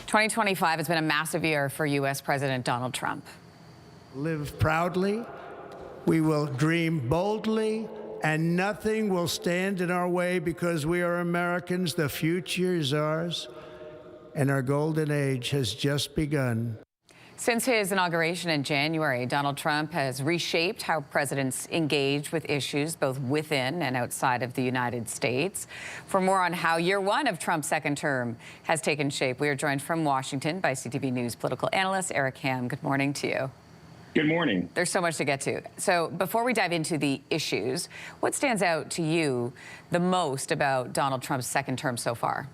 2025 has been a massive year for U.S. President Donald Trump. Live proudly, we will dream boldly, and nothing will stand in our way because we are Americans. The future is ours, and our golden age has just begun. Since his inauguration in January, Donald Trump has reshaped how presidents engage with issues both within and outside of the United States. For more on how year one of Trump's second term has taken shape, we are joined from Washington by CTV News political analyst Eric Ham. Good morning to you. Good morning. There's so much to get to. So before we dive into the issues, what stands out to you the most about Donald Trump's second term so far?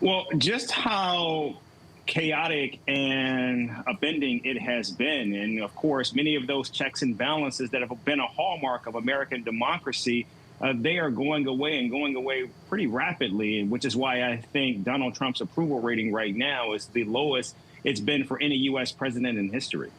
Well, just how chaotic and upending it has been. And of course, many of those checks and balances that have been a hallmark of American democracy, they are going away and going away pretty rapidly, which is why I think Donald Trump's approval rating right now is the lowest it's been for any U.S. president in history.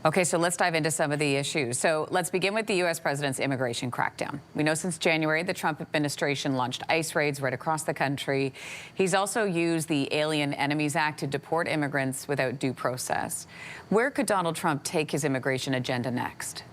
Okay, so let's dive into some of the issues. So let's begin with the U.S. president's immigration crackdown. We know since January, the Trump administration launched ICE raids right across the country. He's also used the Alien Enemies Act to deport immigrants without due process. Where could Donald Trump take his immigration agenda next?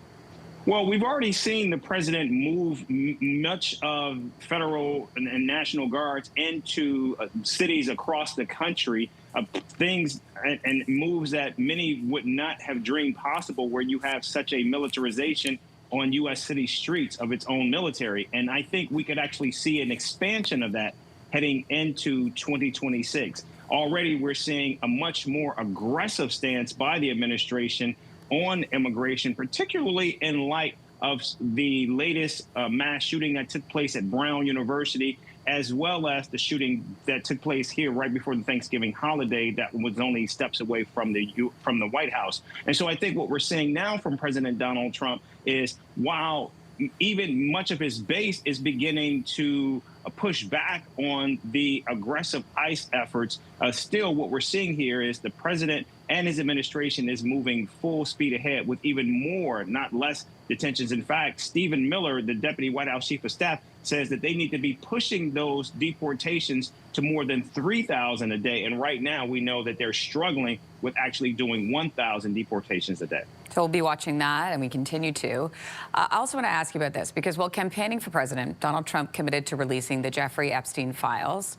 Well, we've already seen the president move much of federal and national guards into cities across the country, things and moves that many would not have dreamed possible, where you have such a militarization on U.S. city streets of its own military. And I think we could actually see an expansion of that heading into 2026. Already, we're seeing a much more aggressive stance by the administration on immigration, particularly in light of the latest mass shooting that took place at Brown University, as well as the shooting that took place here right before the Thanksgiving holiday that was only steps away from the White House. And so I think what we're seeing now from President Donald Trump is, while even much of his base is beginning to push back on the aggressive ICE efforts, still what we're seeing here is the president and his administration is moving full speed ahead with even more, not less, detentions. In fact, Stephen Miller, the deputy White House chief of staff, says that they need to be pushing those deportations to more than 3,000 a day. And right now, we know that they're struggling with actually doing 1,000 deportations a day. So we'll be watching that, and we continue to. I also want to ask you about this, because while campaigning for president, Donald Trump committed to releasing the Jeffrey Epstein files.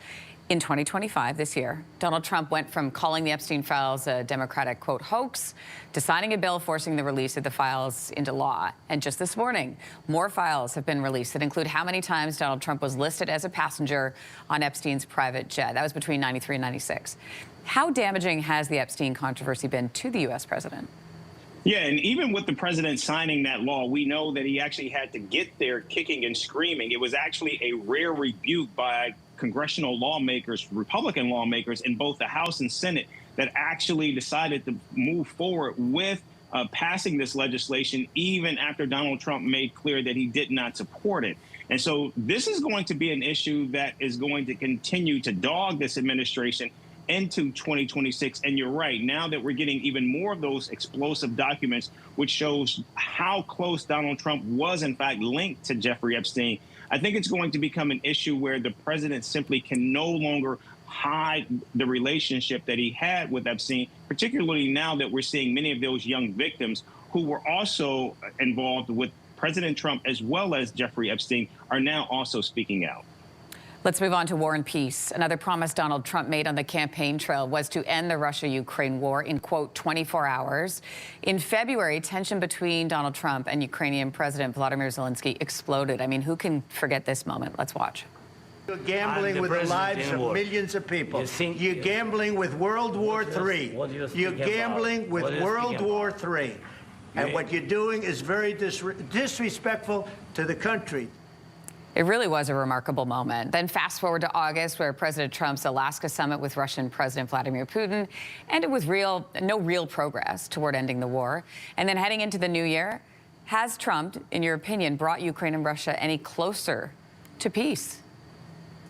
In 2025, this year, Donald Trump went from calling the Epstein files a Democratic, quote, hoax, to signing a bill forcing the release of the files into law. And just this morning, more files have been released that include how many times Donald Trump was listed as a passenger on Epstein's private jet. That was between 93 and 96. How damaging has the Epstein controversy been to the U.S. president? Yeah, and even with the president signing that law, we know that he actually had to get there kicking and screaming. It was actually a rare rebuke by congressional lawmakers, Republican lawmakers in both the House and Senate, that actually decided to move forward with passing this legislation, even after Donald Trump made clear that he did not support it. And so this is going to be an issue that is going to continue to dog this administration into 2026. And you're right, now that we're getting even more of those explosive documents, which shows how close Donald Trump was, in fact, linked to Jeffrey Epstein, I think it's going to become an issue where the president simply can no longer hide the relationship that he had with Epstein, particularly now that we're seeing many of those young victims who were also involved with President Trump as well as Jeffrey Epstein are now also speaking out. Let's move on to war and peace. Another promise Donald Trump made on the campaign trail was to end the Russia-Ukraine war in, quote, 24 hours. In February, tension between Donald Trump and Ukrainian President Volodymyr Zelensky exploded. I mean, who can forget this moment? Let's watch. You're gambling with the lives of millions of people. You're gambling with World War III. You're gambling with World War III. And what you're doing is very disrespectful to the country. It really was a remarkable moment. Then fast forward to August, where President Trump's Alaska summit with Russian President Vladimir Putin ended with no real progress toward ending the war. And then heading into the new year, has Trump, in your opinion, brought Ukraine and Russia any closer to peace?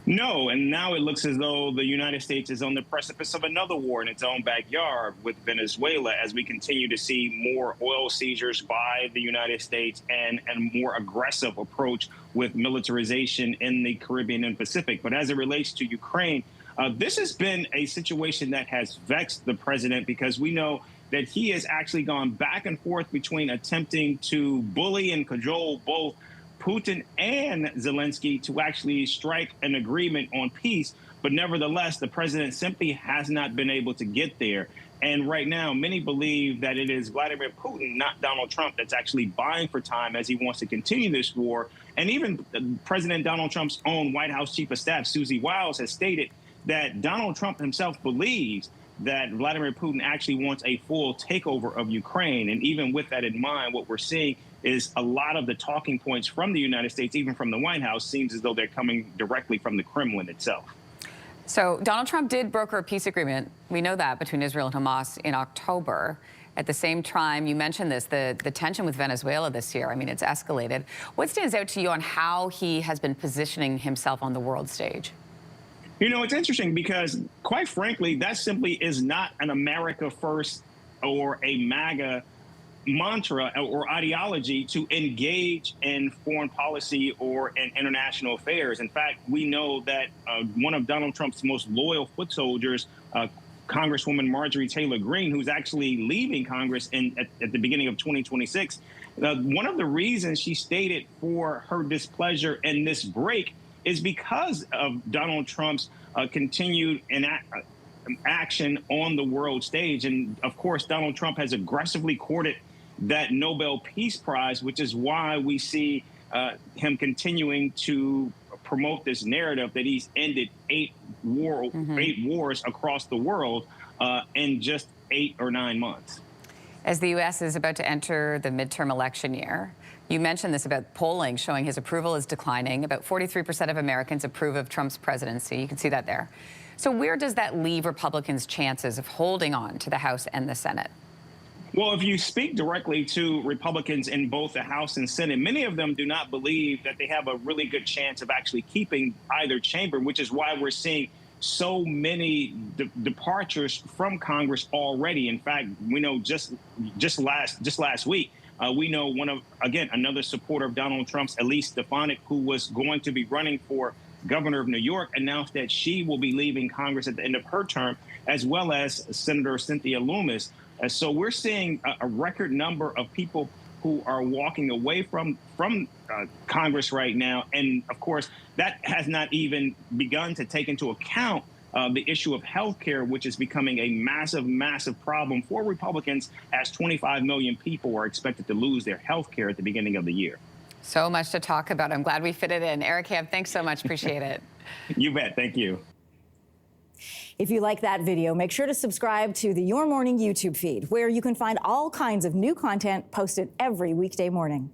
No, and now it looks as though the United States is on the precipice of another war in its own backyard with Venezuela, as we continue to see more oil seizures by the United States and a more aggressive approach with militarization in the Caribbean and Pacific. But as it relates to Ukraine, This has been a situation that has vexed the president because we know that he has actually gone back and forth between attempting to bully and cajole both Putin and Zelensky to actually strike an agreement on peace. But nevertheless, the president simply has not been able to get there. And right now, many believe that it is Vladimir Putin, not Donald Trump, that's actually buying for time as he wants to continue this war. And even President Donald Trump's own White House chief of staff, Susie Wiles, has stated that Donald Trump himself believes that Vladimir Putin actually wants a full takeover of Ukraine. And even with that in mind, what we're seeing is a lot of the talking points from the United States, even from the White House, seems as though they're coming directly from the Kremlin itself. So Donald Trump did broker a peace agreement, we know that, between Israel and Hamas in October. At the same time, you mentioned this, the tension with Venezuela this year. I mean, it's escalated. What stands out to you on how he has been positioning himself on the world stage? You know, it's interesting because, quite frankly, that simply is not an America first or a MAGA mantra or ideology to engage in foreign policy or in international affairs. In fact, we know that one of Donald Trump's most loyal foot soldiers, Congresswoman Marjorie Taylor Greene, who's actually leaving Congress at the beginning of 2026, one of the reasons she stated for her displeasure in this break is because of Donald Trump's continued action on the world stage. And of course, Donald Trump has aggressively courted that Nobel Peace Prize, which is why we see him continuing to promote this narrative that he's ended eight wars across the world in just 8 or 9 months. As the U.S. is about to enter the midterm election year, you mentioned this about polling showing his approval is declining. About 43% of Americans approve of Trump's presidency. You can see that there. So where does that leave Republicans' chances of holding on to the House and the Senate? Well, if you speak directly to Republicans in both the House and Senate, many of them do not believe that they have a really good chance of actually keeping either chamber, which is why we're seeing so many departures from Congress already. In fact, we know just last week, we know another supporter of Donald Trump's, Elise Stefanik, who was going to be running for governor of New York, announced that she will be leaving Congress at the end of her term, as well as Senator Cynthia Lummis. So we're seeing a record number of people who are walking away from Congress right now. And of course, that has not even begun to take into account the issue of health care, which is becoming a massive, massive problem for Republicans, as 25 million people are expected to lose their health care at the beginning of the year. So much to talk about. I'm glad we fit it in. Eric Hebb, thanks so much. Appreciate it. You bet. Thank you. If you like that video, make sure to subscribe to the Your Morning YouTube feed, where you can find all kinds of new content posted every weekday morning.